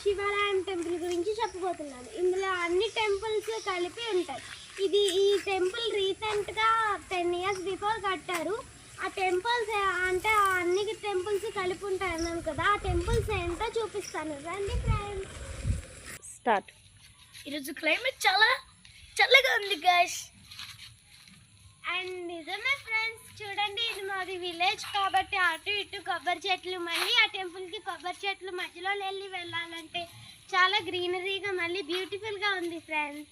శివాలయం టెంపుల్ గురించి చెప్పబోతున్నాను. ఇందులో అన్ని టెంపుల్స్ కలిపి ఉంటాయి. ఈ టెంపుల్ రీసెంట్గా 10 years బిఫోర్ కట్టారు. ఆ టెంపుల్స్ అంటే అన్ని టెంపుల్స్ కలిపి ఉంటాయి అన్నాను కదా, ఆ టెంపుల్స్ ఏంటో చూపిస్తాను. రండి ఫ్రెండ్స్. స్టార్ట్. ఈరోజు క్లైమేట్ చాలా చల్లగా ఉంది గాయ్స్. అండ్ నిజమే ఫ్రెండ్స్, చూడండి ఇది మాది విలేజ్ కాబట్టి అటు ఇటు కొబ్బరి చెట్లు, మళ్ళీ ఆ టెంపుల్కి కొబ్బరి చెట్లు మధ్యలో వెళ్ళాలంటే చాలా గ్రీనరీగా మళ్ళీ బ్యూటిఫుల్గా ఉంది ఫ్రెండ్స్.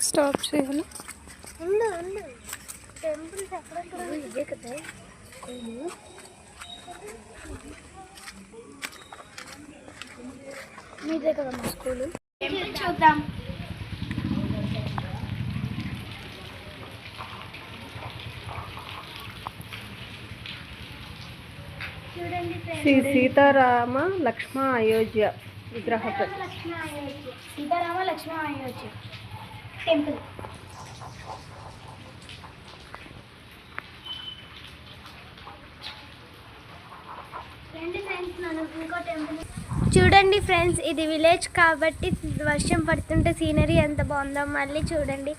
స్టాప్ చేయాలి. టెంపుల్స్ ఎక్కడెక్కడ ఇదే కదా, మీదే కదా మా స్కూలు. చూద్దాం. చూడండి శ్రీ సీతారామ లక్ష్మణ అయోధ్య విగ్రహం. సీతారామ లక్ష్మణ అయోధ్య టెంపుల్. చూడండి ఫ్రెండ్స్, ఇది విలేజ్ కాబట్టి వర్షం పడుతుంటే సీనరీ ఎంత బాగుందో. మళ్ళీ చూడండి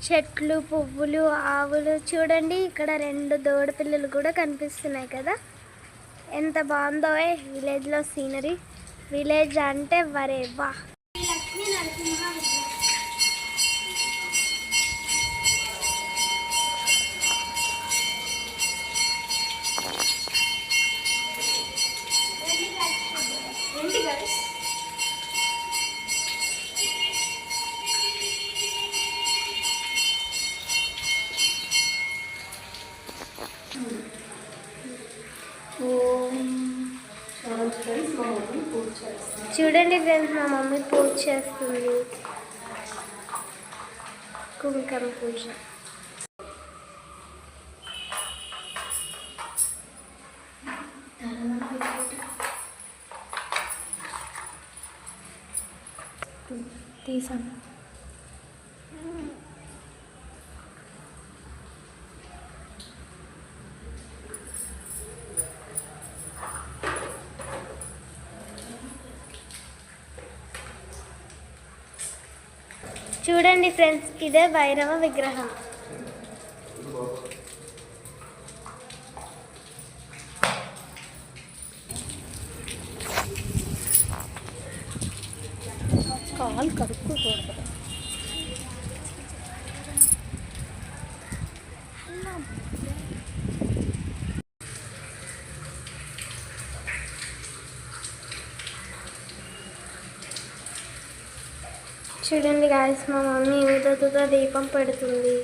చెట్లు, పువ్వులు, ఆవులు. చూడండి ఇక్కడ 2 దూడ పిల్లలు కూడా కనిపిస్తున్నాయి కదా, ఎంత బాగుందో విలేజ్లో సీనరీ. విలేజ్ అంటే వరే వా. లక్ష్మీ నరసింహ చూడండి ఫ్రెండ్స్, మా మమ్మీ పూజ చేస్తుంది, కుంకుమ పూజ. తీసాను. చూడండి ఫ్రెండ్స్, ఇదే భైరవ విగ్రహం. కాలు కడుక్కోకూడదు. చూడండి గాయస్, మా మమ్మీ ఊదతో దీపం పెడుతుంది,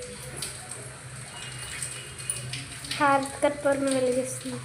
హారతి కర్పూరం వెలిగిస్తుంది.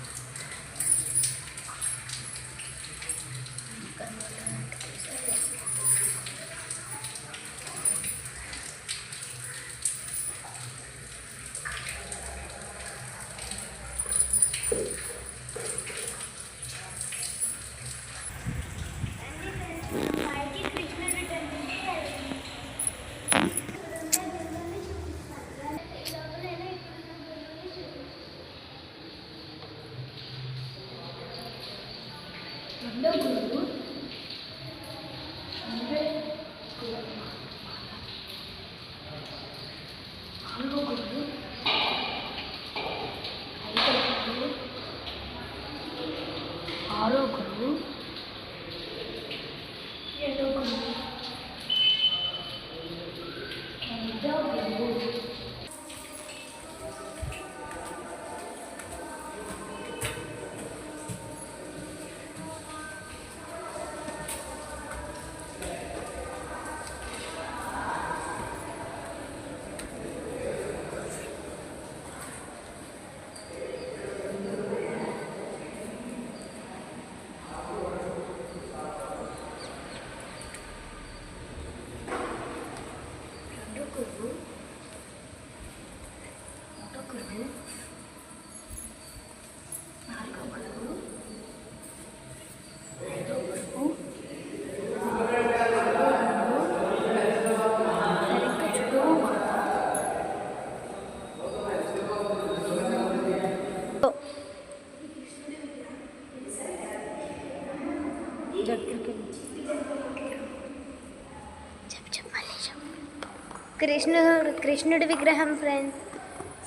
కృష్ణుడి విగ్రహం ఫ్రెండ్స్,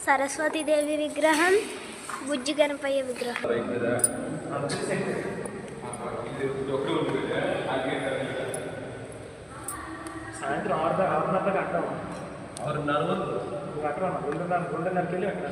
సరస్వతీదేవి విగ్రహం, బుజ్జి గణపయ్య విగ్రహం. సాయంత్రం 6:30 గంట 6:30 గంటన్నరకి వెళ్ళి అక్కడ